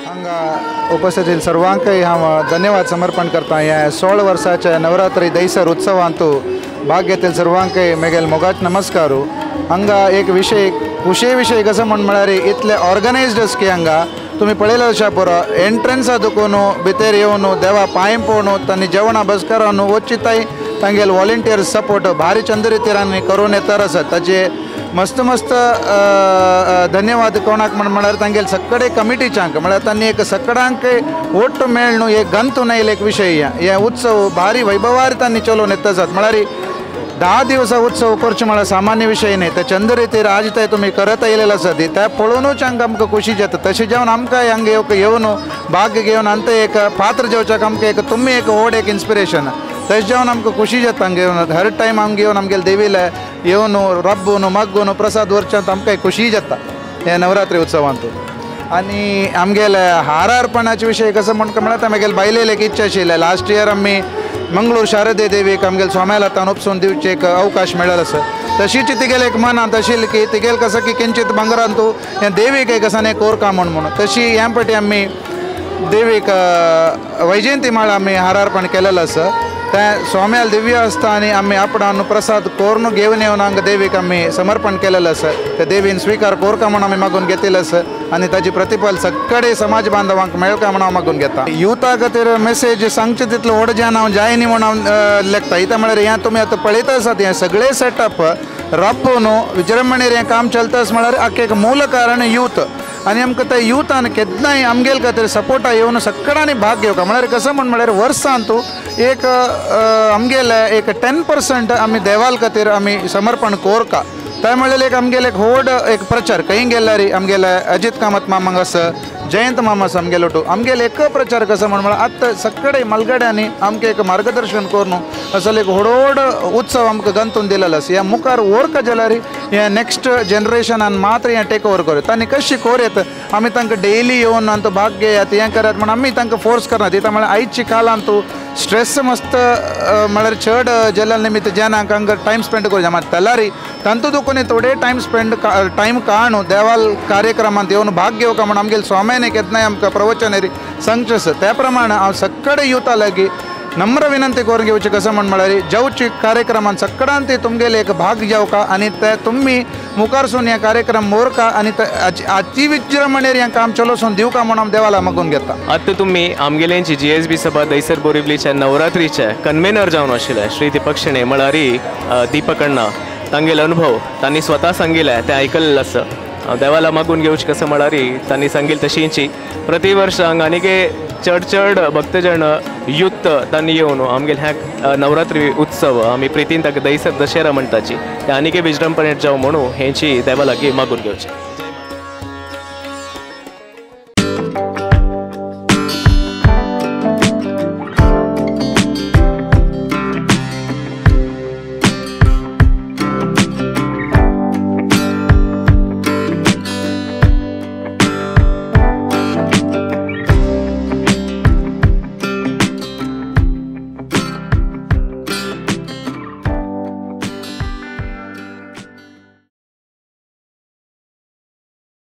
हांगा उपस्थित सर्वांकय हांव धन्यवाद समर्पण करता। या 16 वर्साच्या नवरात्री दैसर उत्सवांतू भाग घेतील सर्वांकय मेगेल मोगाट नमस्कार। हांगा एक विषय खुशे विषय कसं म्हळ्यार इतले ऑर्गनायज्ड की हांगा तुम्ही पळयलें अशा पुरो एंट्रन्सा दुखून भितर येवन देवा पांय पळोवन तांणी जेवणा बसकारान वचिताय तांगेल वॉलंटियर सपोर्ट भारी चंद रितीन करून येतात आसात। ताचे मस्त मस्त धन्यवाद कोणाक म्हळ्यार तांगेल सगळे कमिटीच्यांक म्हळ्यार तांणी एक सगळ्यांक ओट मेळ न्हू एक गंतून येयला एक विषय हे उत्सव भारी वैभवार तांणी चलोवन येता आसात। म्हळ्यार 10 दिवस उत्सव करचे म्हळ्यार सामान्य विषय न्ही। ते चंद रितीर आज ते तुम्ही करत येयलेले आसात ते पळोवनूच हांगा आमकां खुशी जाता। तशें जेवन आमकां हांगा येवन भाग घेवन आनी ते एक पात्र जेवच्याक आमकां एक तुमी एक व्हड एक इन्स्पिरेशन तशें जेवन आमकां खुशी जाता। हांगा येवन हर टायम आमकां येवन आमगेले देवीले येवन रब्बून मग्गून प्रसाद व्हरच्यांत आमकां खुशी जाता हे नवरात्री उत्सवांत। आनी आमगेले हार अर्पणाचे विशय कसो म्हळ्यार आमगेले बायलेक एक इच्छा आशिल्ली। लास्ट इयर आमी मंगळूर शारदे देवीक आमगेले सोम्याल हातान उपसून दिवचे एक अवकाश मेळ्ळो आसा। तशीच तिगेले एक मनांत आशिल्ली की तिगेल कसो की किंचित भांगरान तूं हें देवीक एक आसा कोरका म्हणून तशी ह्या फाटी आमी देवीक वैजयंती माळ आमी हार अर्पण केलेलो आसा। ते सोम्याल दिव्य आसता आनी आमी आपणान प्रसाद कोरून घेवन येवन हांगा देवीक आमी समर्पण केलेलें आसा। ते देवीन स्वीकार कोरका म्हणून आमी मागून घेतिल्लो आसा आनी ताची प्रतिफल सगळे समाज बांधवांक मेळका म्हणून हांव मागून घेता। युथा खातीर मेसेज सांगचे तितलो व्हड जें हांव जायनी म्हणून हांव लेखता। इता म्हळ्यार हें तुमी आतां पळयता आसात हें सगळे सेटअप रब्बून विजृंभणेर हें काम चलता आसा म्हळ्यार आख्खें मूल कारण यूथ आनी आमकां त्या युथान केन्नाय आमगेल खातीर सपोर्टा येवन सगळ्यांनी भाग घेवका। म्हळ्यार कसो म्हळ्यार वर्सांत एक आमगेले एक 10% आमी देवाल खातीर आमी समर्पण कोरका। त्या म्हळ्यार एक आमगेले एक व्हड एक प्रचार खंय गेल्यार आमगेले अजित कामत मामांक आसा जयंत मामा आसा आमगेलो टू आमगेले एक प्रचार कसो म्हळ्यार आतां सगळे मलगड्यांनी आमकां एक मार्गदर्शन करून असले एक व्हड उत्सव आमकां गंतून दिलेलो आसा। ह्या मुखार व्हरका जाल्यार हे नेक्स्ट जनरेशनान मात्र हें टेक ओवर करत आनी कशी कोरयत आमी तांकां डेली येवन आनी तो भाग घेयात हें करात म्हणून आमी तांकां फोर्स करनात। दिता म्हळ्यार आयची काळांत स्ट्रेस मस्त म्हळ्यार चड जेल्या निमित्त जेनाक हांगा टायम स्पेंड करचें मात तेलारी तांतू दुखून थोडे टायम काडून देवाल कार्यक्रमांत येवन भाग घेवका म्हणून आमगेले सोम्यान केन्नाय आमकां प्रवचनेरी सांगचें आसा। त्या प्रमाणे हांव सगळे युथा लागीं नम्र विनंती करून घेवची कसं म्हळ्यार जेवची कार्यक्रमांत सगळ्यांत तुमगेले एक भाग जेवका आनी ते तुमी मुखारसून हे कार्यक्रम मोरका आनी अति विजृंभणेर हें काम चलोवसून दिवका म्हणून हांव देवाला मागून घेता। आतां तुमी आमगेल्यांची GSB सभा दैसर बोरिवलीच्या नवरात्रीचे कन्वेनर जावन आशिल्ले श्री दीपक शेणे म्हळ्यारी दीपक अण्णा तांगेले अनुभव तांणी स्वता सांगिल्ले ते आयकल्लें आसा। देवाला मागून घेवचे कसं म्हळ्यार तांणी सांगिल्ली तशींची प्रति वर्ष हांगा आनीक चड भक्तजन युथ तांणी येवन आमगेले ह्या नवरात्री उत्सव आमी प्रितीन ताका दैसर दशेरा म्हणटाची ते आनीक विजृंभणेर जावं म्हणून हेंची देवा लागीं मागून घेवचें।